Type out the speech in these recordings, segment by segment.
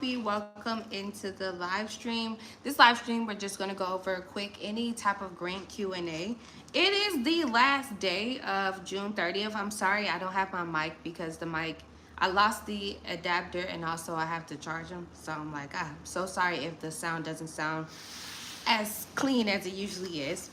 Welcome into the live stream. This live stream, we're just going to go over a quick any type of grant Q&A. It is the last day of June 30th. I'm sorry I don't have my mic because the mic, I lost the adapter and also I have to charge them. So I'm like, I'm so sorry if the sound doesn't sound as clean as it usually is.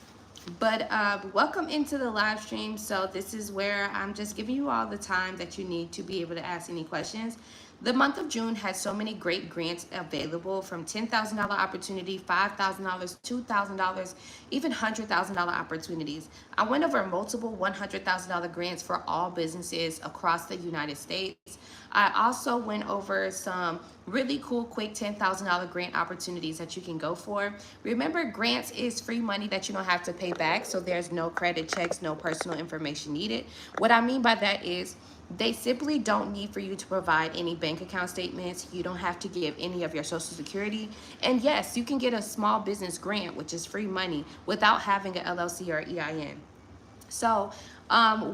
But welcome into the live stream. So this is where I'm just giving you all the time that you need to be able to ask any questions. The month of June has so many great grants available, from $10,000 opportunity, $5,000, $2,000, even $100,000 opportunities. I went over multiple $100,000 grants for all businesses across the United States. I also went over some really cool quick $10,000 grant opportunities that you can go for. Remember, grants is free money that you don't have to pay back, so there's no credit checks, no personal information needed. What I mean by that is they simply don't need for you to provide any bank account statements. You don't have to give any of your social security. And yes, you can get a small business grant, which is free money, without having an LLC or EIN. So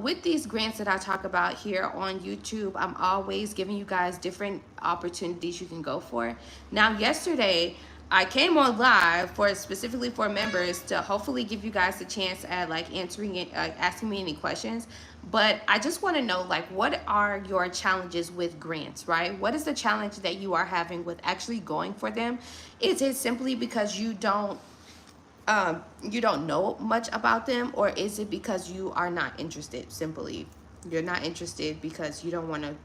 with these grants that I talk about here on YouTube, I'm always giving you guys different opportunities you can go for. Now, yesterday, I came on live for specifically for members to hopefully give you guys a chance at like answering it, asking me any questions. But I just want to know, like, what are your challenges with grants, right? What is the challenge that you are having with actually going for them? Is it simply because you don't know much about them, or is it because you are not interested? Simply, you're not interested because you don't want to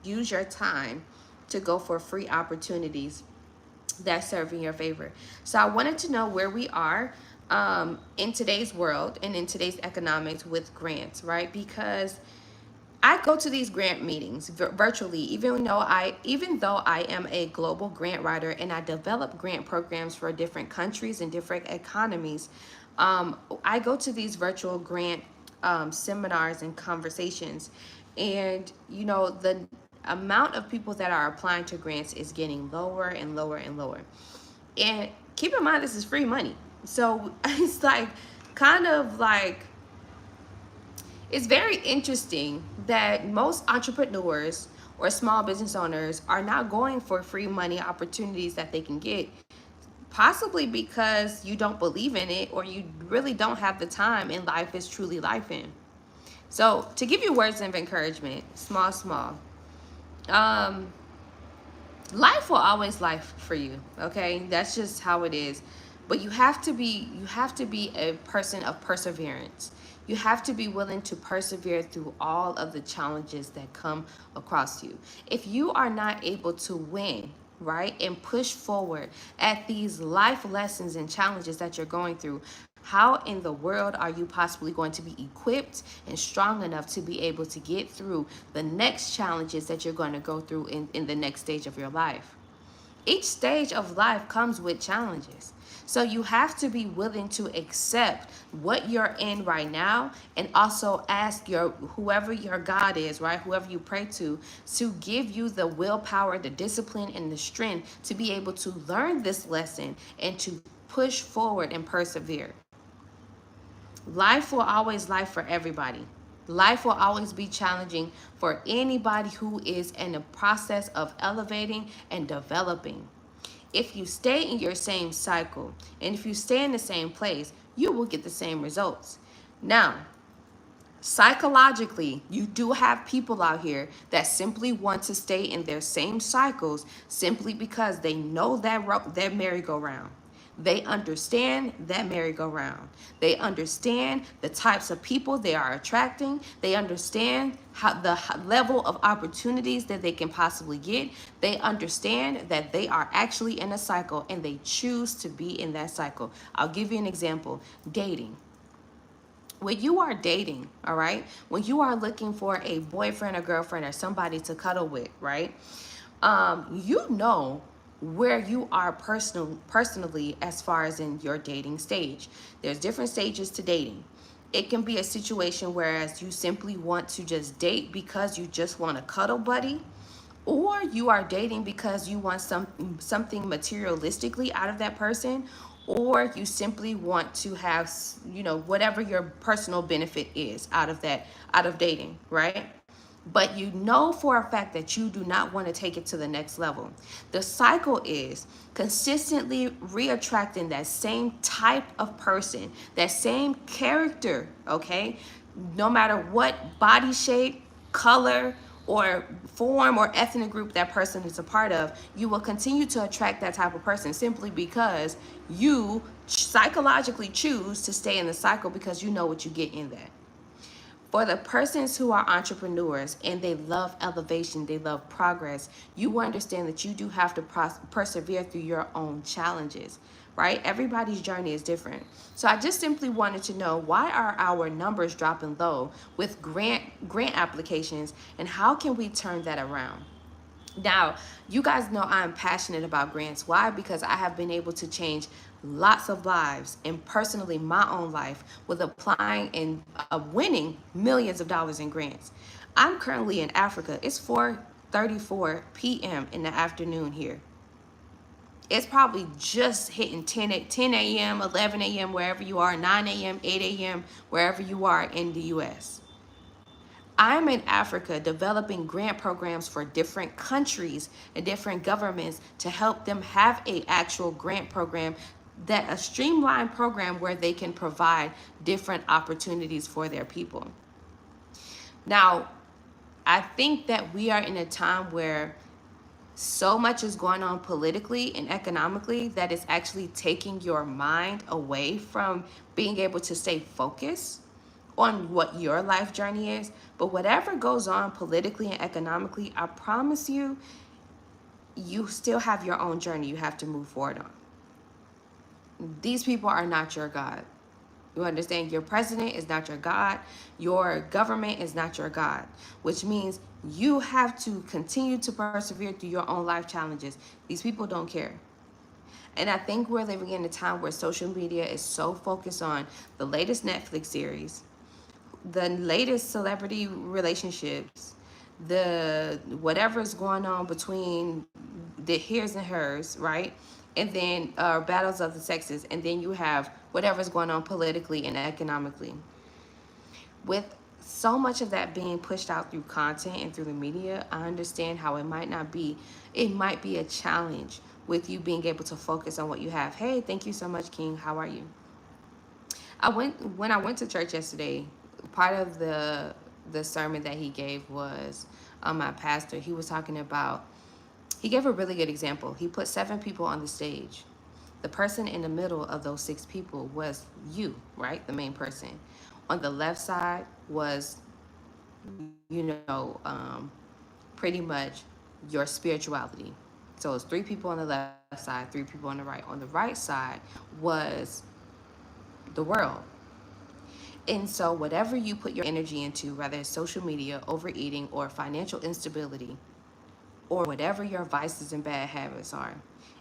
use your time to go for free opportunities that serve in your favor. So I wanted to know where we are in today's world and in today's economics with grants, right? Because I go to these grant meetings virtually, even though I am a global grant writer and I develop grant programs for different countries and different economies. I go to these virtual grant seminars and conversations, and the amount of people that are applying to grants is getting lower and lower and lower. And keep in mind, this is free money, so it's like kind of like it's very interesting that most entrepreneurs or small business owners are not going for free money opportunities that they can get, possibly because you don't believe in it or you really don't have the time and life is truly life in. So to give you words of encouragement, small, um, life will always life for you, okay? That's just how it is. But you have to be a person of perseverance. You have to be willing to persevere through all of the challenges that come across you. If you are not able to win, right, and push forward at these life lessons and challenges that you're going through, how in the world are you possibly going to be equipped and strong enough to be able to get through the next challenges that you're going to go through in the next stage of your life? Each stage of life comes with challenges. So you have to be willing to accept what you're in right now, and also ask your whoever your God is, right? Whoever you pray to give you the willpower, the discipline, and the strength to be able to learn this lesson and to push forward and persevere. Life will always life for everybody. Life will always be challenging for anybody who is in the process of elevating and developing. If you stay in your same cycle and if you stay in the same place, you will get the same results. Now, psychologically, you do have people out here that simply want to stay in their same cycles simply because they know that merry-go-round. They understand that merry-go-round. They understand the types of people they are attracting. They understand how the level of opportunities that they can possibly get. They understand that they are actually in a cycle and they choose to be in that cycle. I'll give you an example. Dating. When you are dating, all right, when you are looking for a boyfriend or girlfriend or somebody to cuddle with, right, you know where you are personally as far as in your dating stage. There's different stages to dating. It can be a situation whereas you simply want to just date because you just want a cuddle buddy, or you are dating because you want something materialistically out of that person, or you simply want to have whatever your personal benefit is out of dating, right? but you know for a fact that you do not want to take it to the next level. The cycle is consistently reattracting that same type of person, that same character, okay? No matter what body shape, color, or form or ethnic group that person is a part of, you will continue to attract that type of person simply because you psychologically choose to stay in the cycle because you know what you get in that. For the persons who are entrepreneurs and they love elevation, they love progress, you will understand that you do have to persevere through your own challenges, right? Everybody's journey is different. So I just simply wanted to know, why are our numbers dropping low with grant applications, and how can we turn that around? Now, you guys know I'm passionate about grants. Why? Because I have been able to change lots of lives, and personally my own life, with applying and winning millions of dollars in grants. I'm currently in Africa. It's 4:34 p.m. in the afternoon here. It's probably just hitting 10 a.m., 11 a.m. wherever you are, 9 a.m., 8 a.m. wherever you are in the U.S. I'm in Africa developing grant programs for different countries and different governments to help them have a actual grant program, that a streamlined program where they can provide different opportunities for their people. Now, I think that we are in a time where so much is going on politically and economically that it's actually taking your mind away from being able to stay focused on what your life journey is. But whatever goes on politically and economically, I promise you, you still have your own journey you have to move forward on. These people are not your God. You understand? Your president is not your God. Your government is not your God, which means you have to continue to persevere through your own life challenges. These people don't care. And I think we're living in a time where social media is so focused on the latest Netflix series, the latest celebrity relationships, the whatever's going on between the his and hers, right? And then battles of the sexes, and then you have whatever's going on politically and economically. With so much of that being pushed out through content and through the media, I understand how it might be a challenge with you being able to focus on what you have. Hey, thank you so much, King. How are you? When I went to church yesterday, part of the sermon that he gave was my pastor. He was talking about, he gave a really good example. He put 7 people on the stage. The person in the middle of those 6 people was you, right? The main person. On the left side was, pretty much your spirituality. So it's 3 people on the left side, 3 people on the right. On the right side was the world. And so whatever you put your energy into, whether it's social media, overeating, or financial instability, or whatever your vices and bad habits are,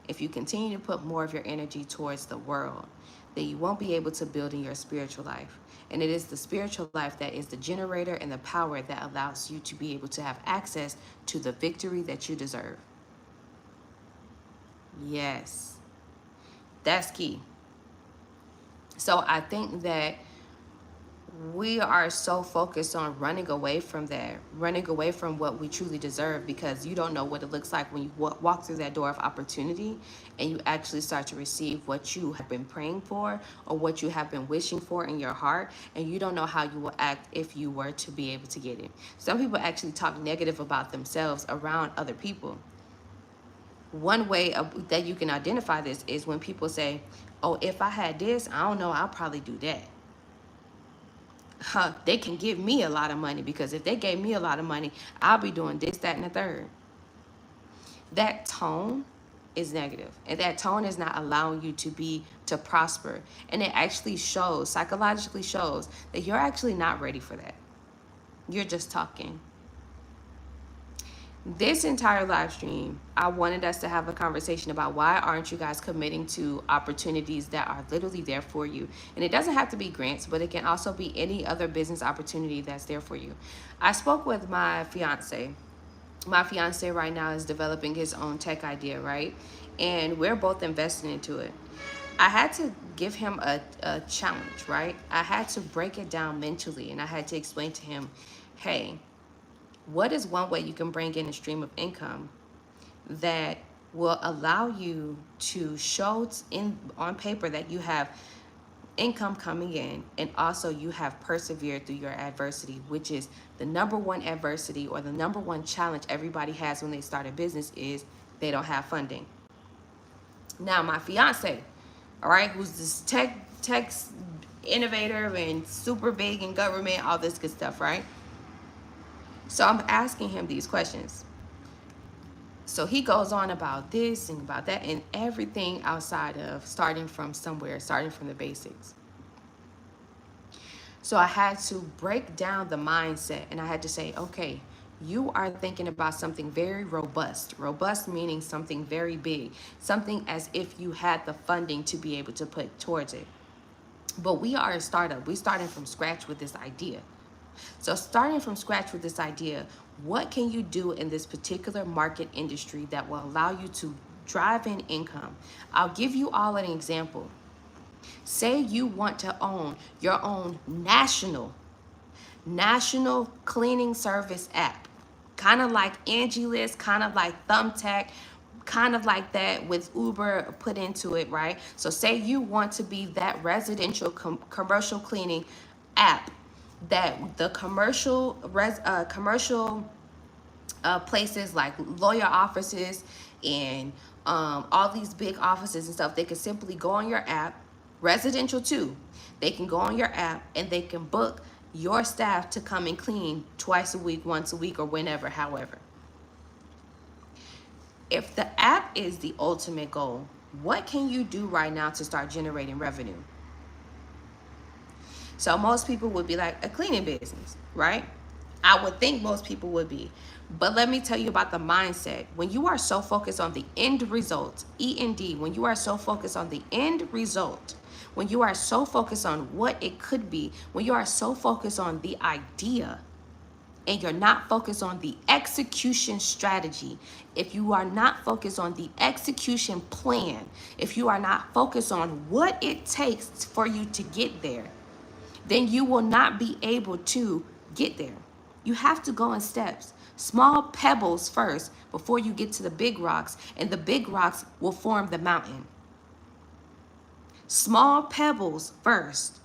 if you continue to put more of your energy towards the world, then you won't be able to build in your spiritual life. And it is the spiritual life that is the generator and the power that allows you to be able to have access to the victory that you deserve. Yes, that's key. So I think that we are so focused on running away from that, running away from what we truly deserve, because you don't know what it looks like when you walk through that door of opportunity and you actually start to receive what you have been praying for or what you have been wishing for in your heart, and you don't know how you will act if you were to be able to get it. Some people actually talk negative about themselves around other people. One way that you can identify this is when people say, oh, if I had this, I don't know, I'll probably do that. They can give me a lot of money, because if they gave me a lot of money, I'll be doing this, that, and the third. That tone is negative, and that tone is not allowing you to prosper. And it actually shows, psychologically shows, that you're actually not ready for that. You're just talking. This entire live stream, I wanted us to have a conversation about why aren't you guys committing to opportunities that are literally there for you. And it doesn't have to be grants, but it can also be any other business opportunity that's there for you. I spoke with my fiance. My fiance right now is developing his own tech idea, right? And we're both investing into it. I had to give him a challenge, right? I had to break it down mentally, and I had to explain to him, hey, What is one way you can bring in a stream of income that will allow you to show in on paper that you have income coming in, and also you have persevered through your adversity, which is the number one adversity or the number one challenge everybody has when they start a business is they don't have funding. Now, my fiance, all right, who's this tech innovator and super big in government, all this good stuff, right? So I'm asking him these questions. So he goes on about this and about that and everything outside of starting from somewhere, starting from the basics. So I had to break down the mindset, and I had to say, okay, you are thinking about something very robust. Robust meaning something very big, something as if you had the funding to be able to put towards it. But we are a startup. We're starting from scratch with this idea. So starting from scratch with this idea, what can you do in this particular market industry that will allow you to drive in income? I'll give you all an example. Say you want to own your own national cleaning service app, kind of like Angie List, kind of like Thumbtack, kind of like that with Uber put into it, right? So say you want to be that residential commercial cleaning app that the commercial places like lawyer offices and all these big offices and stuff, they can simply go on your app, residential too. They can go on your app and they can book your staff to come and clean twice a week, once a week, or whenever, however. If the app is the ultimate goal, what can you do right now to start generating revenue? So most people would be like a cleaning business, right? I would think most people would be. But let me tell you about the mindset. When you are so focused on the end result, END, when you are so focused on the end result, when you are so focused on what it could be, when you are so focused on the idea, and you're not focused on the execution strategy, if you are not focused on the execution plan, if you are not focused on what it takes for you to get there, then you will not be able to get there. You have to go in steps, small pebbles first before you get to the big rocks, and the big rocks will form the mountain. Small pebbles first,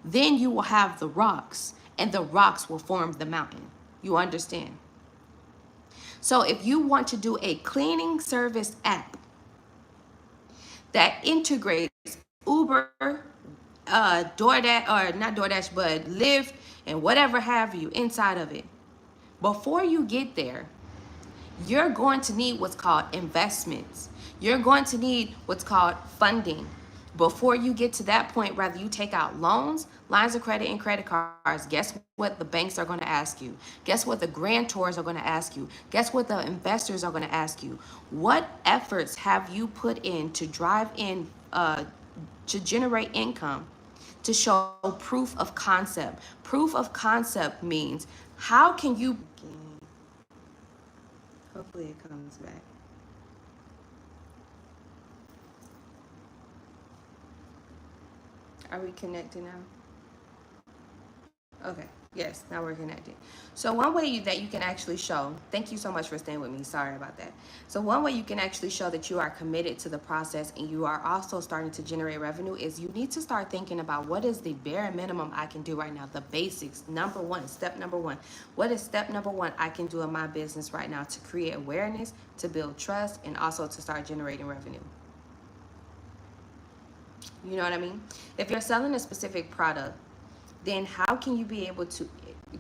then you will have the rocks, and the rocks will form the mountain. You understand? So if you want to do a cleaning service app that integrates Uber, DoorDash, or not DoorDash, but Lyft and whatever have you inside of it, before you get there, you're going to need what's called investments. You're going to need what's called funding. Before you get to that point, whether you take out loans, lines of credit, and credit cards, guess what the banks are going to ask you? Guess what the grantors are going to ask you? Guess what the investors are going to ask you? What efforts have you put in to drive in, to generate income, to show proof of concept? Proof of concept means how can you, hopefully it comes back. Are we connected now? Okay. Yes, now we're connected. So one way that you can actually show, thank you so much for staying with me. Sorry about that. So one way you can actually show that you are committed to the process and you are also starting to generate revenue is you need to start thinking about what is the bare minimum I can do right now, the basics. Number one, step number one. What is step number one I can do in my business right now to create awareness, to build trust, and also to start generating revenue? You know what I mean? If you're selling a specific product, then how can you be able to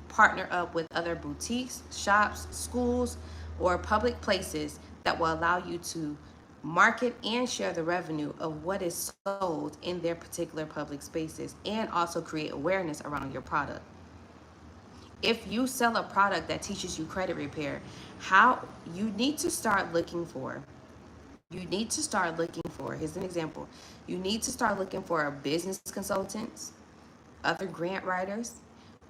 partner up with other boutiques, shops, schools, or public places that will allow you to market and share the revenue of what is sold in their particular public spaces, and also create awareness around your product? If you sell a product that teaches you credit repair, how you need to start looking for, here's an example. You need to start looking for business consultants, other grant writers,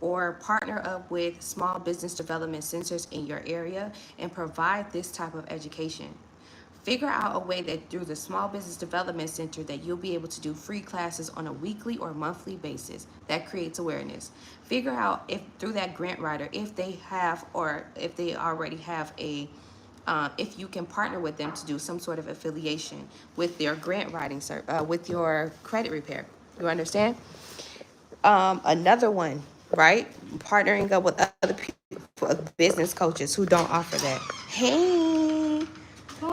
or partner up with small business development centers in your area and provide this type of education. Figure out a way that through the Small Business Development Center that you'll be able to do free classes on a weekly or monthly basis. That creates awareness. Figure out if through that grant writer, if they have or if they already have a if you can partner with them to do some sort of affiliation with their grant writing, with your credit repair. You understand? Another one, right? Partnering up with other people, business coaches who don't offer that. Hey,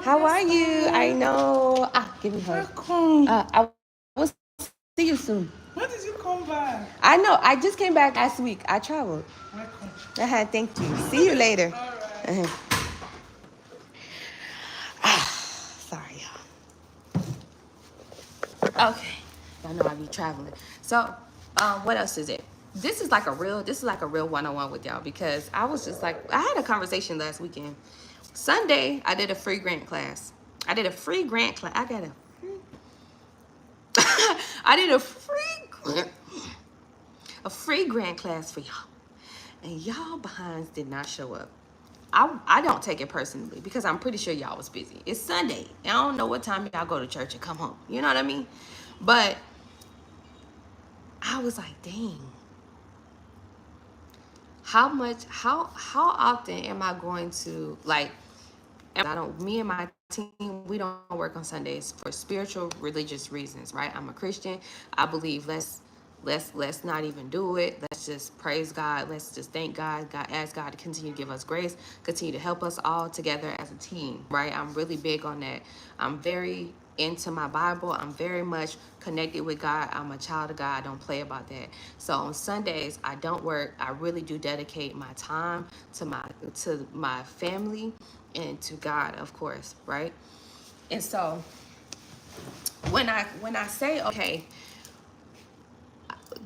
how are you? I know. Give me a hug. Welcome. I will see you soon. When did you come back? I know. I just came back last week. I traveled. Welcome. Thank you. See you later. All right. Sorry, y'all. Okay. Y'all know I be traveling. So, what else is it? This is like a real one-on-one with y'all, because I was just like, I had a conversation last weekend. Sunday, I did a free grant class. I got I did a free grant class for y'all. And y'all behinds did not show up. I don't take it personally because I'm pretty sure y'all was busy. It's Sunday. I don't know what time y'all go to church and come home. You know what I mean? But I was like, dang. How often am I going to, like, me and my team, we don't work on Sundays for spiritual, religious reasons, right? I'm a Christian. I believe let's not even do it. Let's just praise God. Let's just thank God. Ask God to continue to give us grace, continue to help us all together as a team, right? I'm really big on that. I'm very into my Bible. I'm very much connected with God. I'm a child of God. I don't play about that. So on Sundays, I don't work. I really do dedicate my time to my family and to God, of course, right? And so when I say, okay,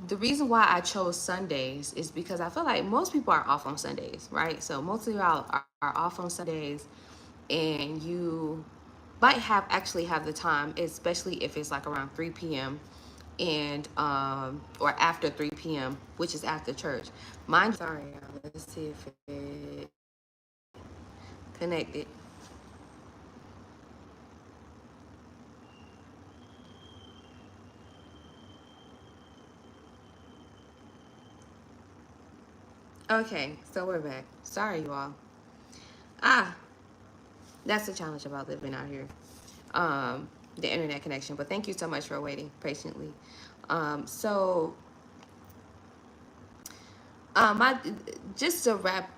the reason why I chose Sundays is because I feel like most people are off on Sundays, right? So most of y'all are off on Sundays, and you might actually have the time, especially if it's like around 3 p.m. and or after 3 p.m., which is after church. Sorry, y'all. Let's see if it connected. Okay, so we're back. Sorry, you all. That's the challenge about living out here. The internet connection. But thank you so much for waiting patiently. So I just to wrap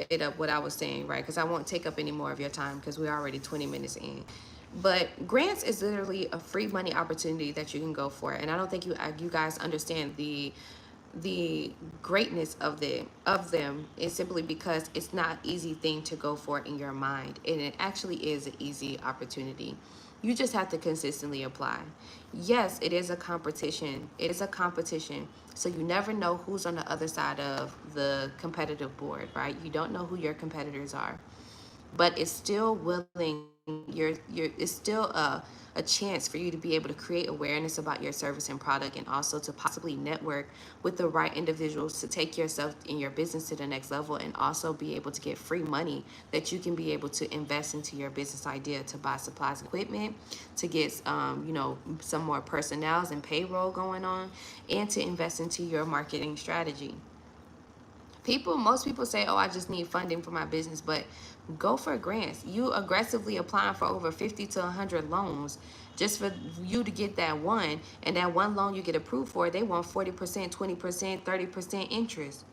it up, what I was saying, right? Because I won't take up any more of your time because we're already 20 minutes in. But grants is literally a free money opportunity that you can go for, and I don't think you guys understand the greatness of them is simply because it's not easy thing to go for in your mind, and it actually is an easy opportunity. You just have to consistently apply. Yes, it is a competition. It is a competition. So you never know who's on the other side of the competitive board, right? You don't know who your competitors are, but it's still willing. It's still a chance for you to be able to create awareness about your service and product, and also to possibly network with the right individuals to take yourself and your business to the next level, and also be able to get free money that you can be able to invest into your business idea, to buy supplies, equipment, to get some more personnel and payroll going on, and to invest into your marketing strategy. Most people say, oh, I just need funding for my business, but go for grants. You aggressively applying for over 50 to 100 loans just for you to get that one, and that one loan you get approved for, they want 40%, 20%, 30% interest,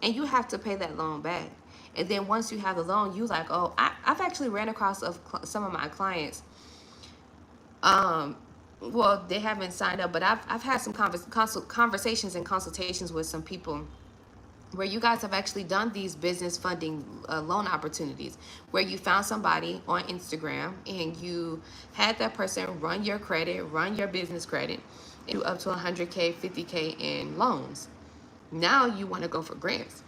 and you have to pay that loan back. And then once you have the loan, you like, oh, I've actually ran across some of my clients. Well, they haven't signed up, but I've had some conversations and consultations with some people where you guys have actually done these business funding loan opportunities, where you found somebody on Instagram and you had that person run your credit, run your business credit, and do up to 100K, 50K in loans. Now you want to go for grants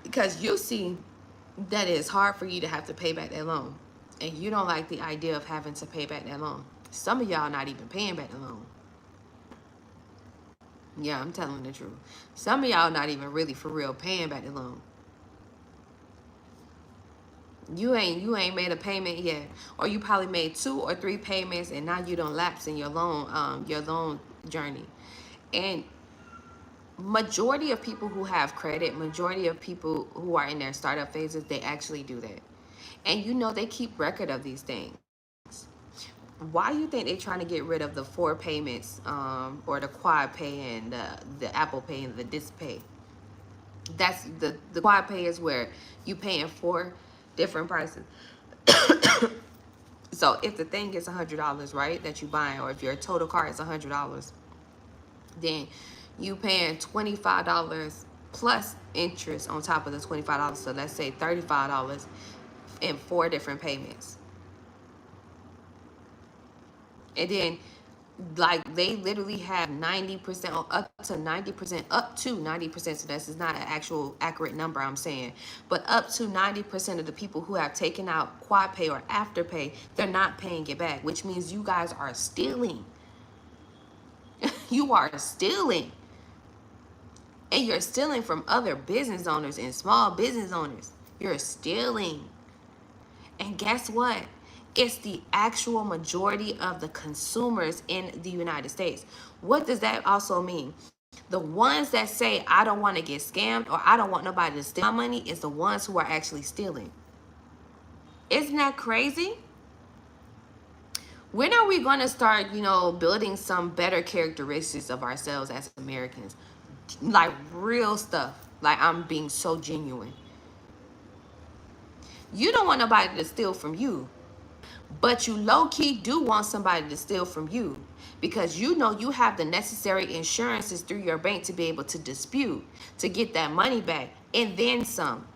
because you see that it's hard for you to have to pay back that loan, and you don't like the idea of having to pay back that loan. Some of y'all not even paying back the loan. Yeah, I'm telling the truth. Some of y'all not even really for real paying back the loan. You ain't made a payment yet, or you probably made 2 or 3 payments, and now you don't lapse in your loan journey. And majority of people who have credit, majority of people who are in their startup phases, they actually do that. And they keep record of these things. Why you think they're trying to get rid of the 4 payments, or the quad pay and the Apple Pay and the Disc Pay? That's the quad pay is where you paying 4 different prices. So if the thing is $100, right, that you buying, or if your total car is $100, then you paying $25 plus interest on top of the $25. So let's say $35 in 4 different payments. And then, like, they literally have 90%, up to 90%, up to 90%. So this is not an actual accurate number I'm saying, but up to 90% of the people who have taken out quad pay or afterpay, they're not paying it back, which means you guys are stealing. You are stealing. And you're stealing from other business owners and small business owners. You're stealing. And guess what? It's the actual majority of the consumers in the United States. What does that also mean? The ones that say, I don't want to get scammed, or I don't want nobody to steal my money, is the ones who are actually stealing. Isn't that crazy? When are we going to start, building some better characteristics of ourselves as Americans? Like real stuff. Like, I'm being so genuine. You don't want nobody to steal from you, but you low-key do want somebody to steal from you, because you have the necessary insurances through your bank to be able to dispute, to get that money back, and then some.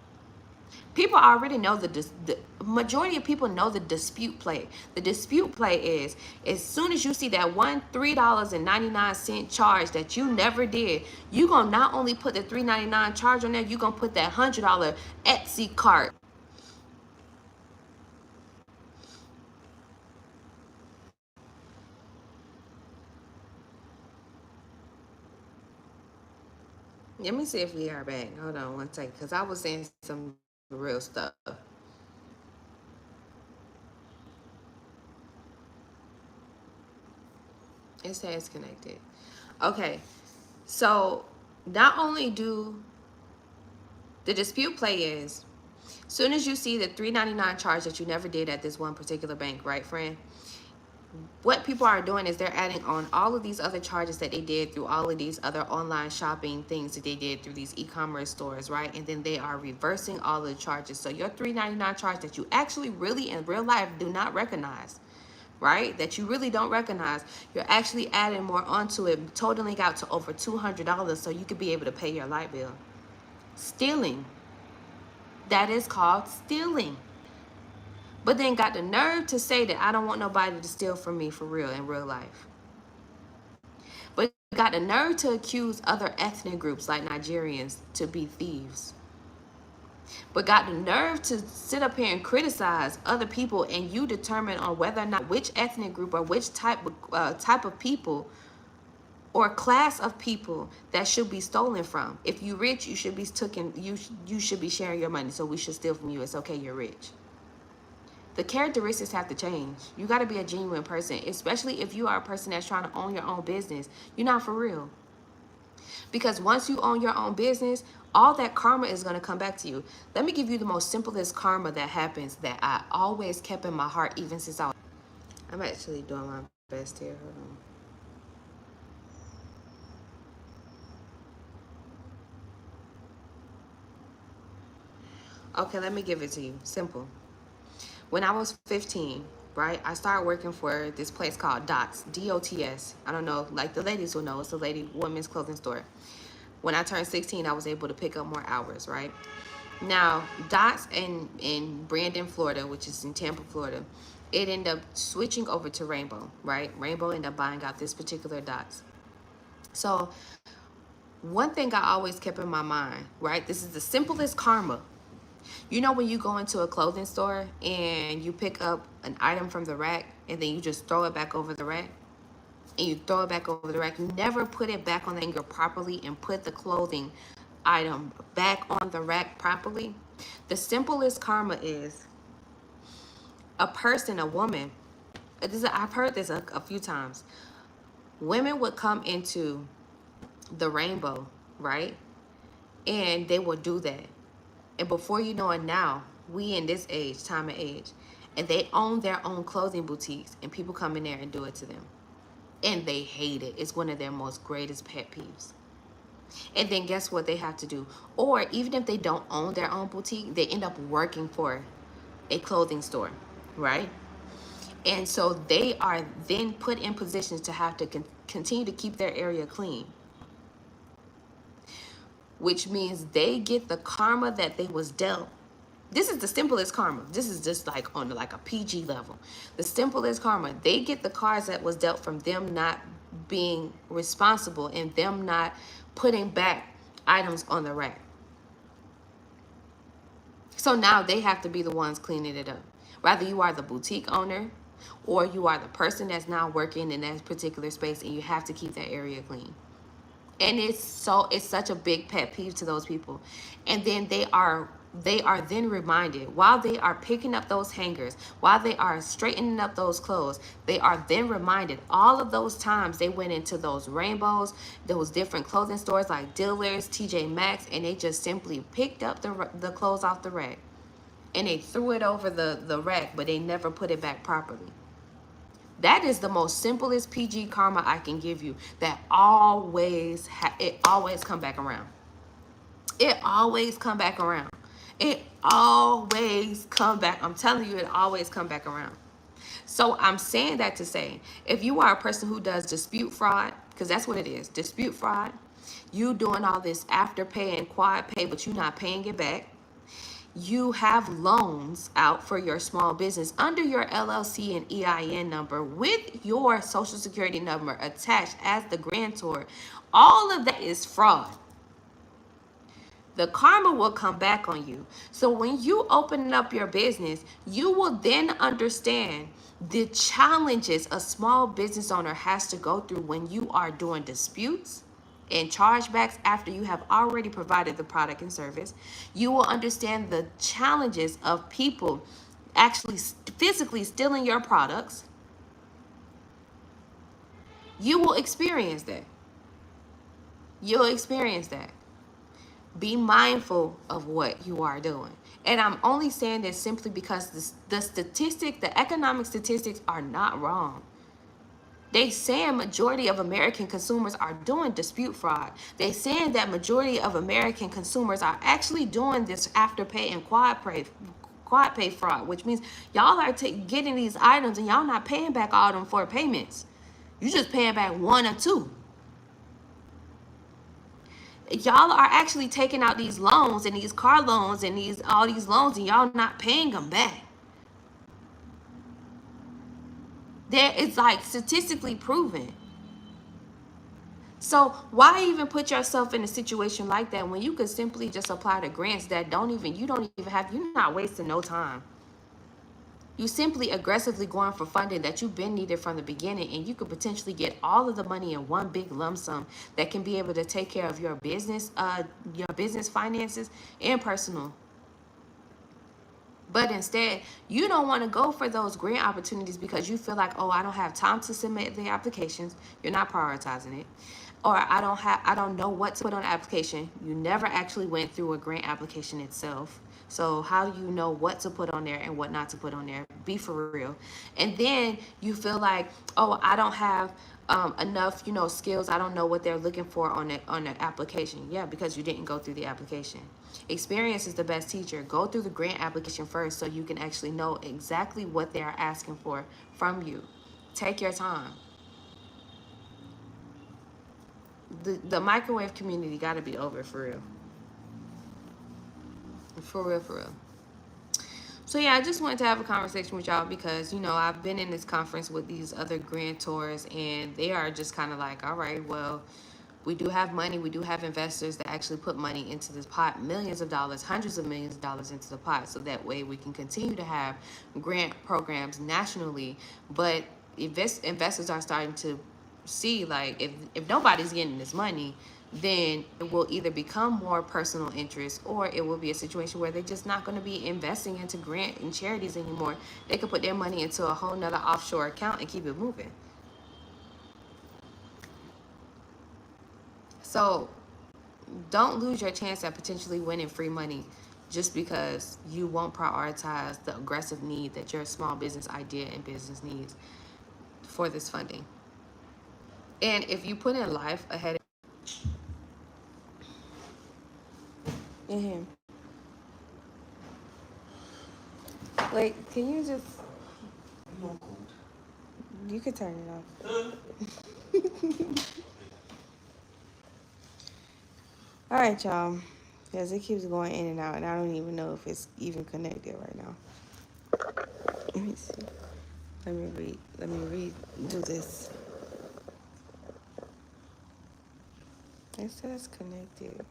People already know the majority of people know the dispute play. The dispute play is, as soon as you see that $3.99 charge that you never did, you gonna not only put the $3.99 charge on there, you gonna put that $100 Etsy cart. Let me see if we are back. Hold on one second, because I was saying some real stuff. It says connected. Okay, so not only do the dispute play is, soon as you see the $3.99 charge that you never did at this one particular bank, right, friend? What people are doing is they're adding on all of these other charges that they did through all of these other online shopping things that they did through these e-commerce stores, right? And then they are reversing all of the charges. So your $3.99 charge that you actually really in real life do not recognize, right? That you really don't recognize, you're actually adding more onto it, totaling out to over $200 so you could be able to pay your light bill. Stealing. That is called stealing. But then got the nerve to say that I don't want nobody to steal from me for real in real life. But got the nerve to accuse other ethnic groups like Nigerians to be thieves. But got the nerve to sit up here and criticize other people, and you determine on whether or not which ethnic group or which type of people or class of people that should be stolen from. If you rich, you should be taken. You should be sharing your money. So we should steal from you. It's okay, you're rich. The characteristics have to change. You got to be a genuine person, especially if you are a person that's trying to own your own business. You're not for real. Because once you own your own business, all that karma is going to come back to you. Let me give you the most simplest karma that happens that I always kept in my heart even since I'm actually doing my best here. Hold on. Okay, let me give it to you. Simple. When I was 15, right, I started working for this place called Dots, DOTS. I don't know, like the ladies will know, it's a women's clothing store. When I turned 16, I was able to pick up more hours, right? Now, Dots in Brandon, Florida, which is in Tampa, Florida, it ended up switching over to Rainbow, right? Rainbow ended up buying out this particular Dots. So one thing I always kept in my mind, right? This is the simplest karma. You know when you go into a clothing store and you pick up an item from the rack and then you just throw it back over the rack? And you throw it back over the rack. You never put it back on the hanger properly and put the clothing item back on the rack properly. The simplest karma is a person, a woman, I've heard this a few times. Women would come into the rainbow, right? And they will do that. And before you know it, now, we in this age, time and age, and they own their own clothing boutiques, and people come in there and do it to them. And they hate it. It's one of their most greatest pet peeves. And then guess what they have to do? Or even if they don't own their own boutique, they end up working for a clothing store, right? And so they are then put in positions to have to continue to keep their area clean, which means they get the karma that they was dealt. This is the simplest karma. This is just like on like a PG level. The simplest karma. They get the cards that was dealt from them not being responsible and them not putting back items on the rack. So now they have to be the ones cleaning it up. Whether you are the boutique owner or you are the person that's now working in that particular space, and you have to keep that area clean. And it's such a big pet peeve to those people. And then they are then reminded, while they are picking up those hangers, while they are straightening up those clothes, they are then reminded all of those times they went into those rainbows, those different clothing stores like Dillard's, TJ Maxx, and they just simply picked up the clothes off the rack and they threw it over the rack, but they never put it back properly. That is the most simplest PG karma I can give you. That always come back around. It always come back around. It always come back. I'm telling you, it always come back around. So I'm saying that to say, if you are a person who does dispute fraud, because that's what it is, dispute fraud, you doing all this afterpay and quad pay, but you're not paying it back. You have loans out for your small business under your LLC and EIN number with your social security number attached as the grantor. All of that is fraud. The karma will come back on you. So when you open up your business, you will then understand the challenges a small business owner has to go through when you are doing disputes and chargebacks after you have already provided the product and service. You will understand the challenges of people actually physically stealing your products. You will experience that. You'll experience that. Be mindful of what you are doing. And I'm only saying this simply because the economic statistics are not wrong. They saying majority of American consumers are doing dispute fraud. They saying that majority of American consumers are actually doing this afterpay and quad pay fraud, which means y'all are getting these items and y'all not paying back all them 4 payments. You just paying back 1 or 2. Y'all are actually taking out these loans and these car loans and all these loans, and y'all not paying them back. It's like statistically proven. So why even put yourself in a situation like that when you could simply just apply to grants that you're not wasting no time. You simply aggressively going for funding that you've been needed from the beginning, and you could potentially get all of the money in one big lump sum that can be able to take care of your business finances and personal. But instead, you don't want to go for those grant opportunities because you feel like, oh, I don't have time to submit the applications. You're not prioritizing it. Or I don't know what to put on the application. You never actually went through a grant application itself. So how do you know what to put on there and what not to put on there? Be for real. And then you feel like, oh, I don't have enough, skills. I don't know what they're looking for on the application. Yeah, because you didn't go through the application. Experience is the best teacher. Go through the grant application first so you can actually know exactly what they are asking for from you. Take your time. The microwave community got to be over for real. For real. So yeah, I just wanted to have a conversation with y'all because, I've been in this conference with these other grantors, and they are just kind of like, all right, well, we do have money. We do have investors that actually put money into this pot, millions of dollars, hundreds of millions of dollars into the pot. So that way we can continue to have grant programs nationally. But investors are starting to see, like, if nobody's getting this money, then it will either become more personal interest, or it will be a situation where they're just not going to be investing into grant and charities anymore. They could put their money into a whole nother offshore account and keep it moving. So don't lose your chance at potentially winning free money just because you won't prioritize the aggressive need that your small business idea and business needs for this funding. And if you put in life ahead of him, wait, can you just, you could turn it off. All right, y'all, because it keeps going in and out, and I don't even know if it's even connected right now. Let me see. Let me redo this. It says connected.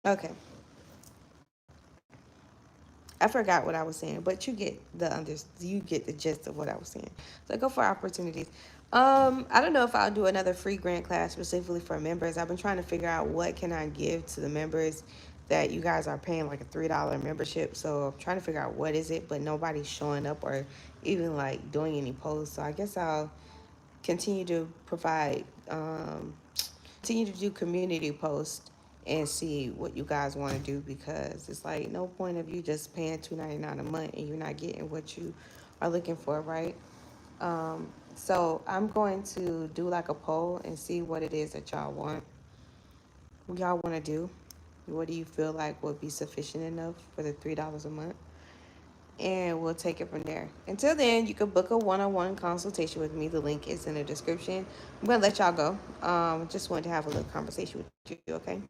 Okay. I forgot what I was saying, but you get the gist of what I was saying. So go for opportunities. I don't know if I'll do another free grant class specifically for members. I've been trying to figure out what can I give to the members that you guys are paying like a $3 membership. So I'm trying to figure out what is it, but nobody's showing up or even like doing any posts. So I guess I'll continue to provide continue to do community posts and see what you guys want to do, because it's like no point of you just paying $2.99 a month and you're not getting what you are looking for, right? So I'm going to do like a poll and see what it is that y'all want. What y'all want to do? What do you feel like would be sufficient enough for the $3 a month? And we'll take it from there. Until then, you can book a one-on-one consultation with me. The link is in the description. I'm gonna let y'all go. Just wanted to have a little conversation with you, okay?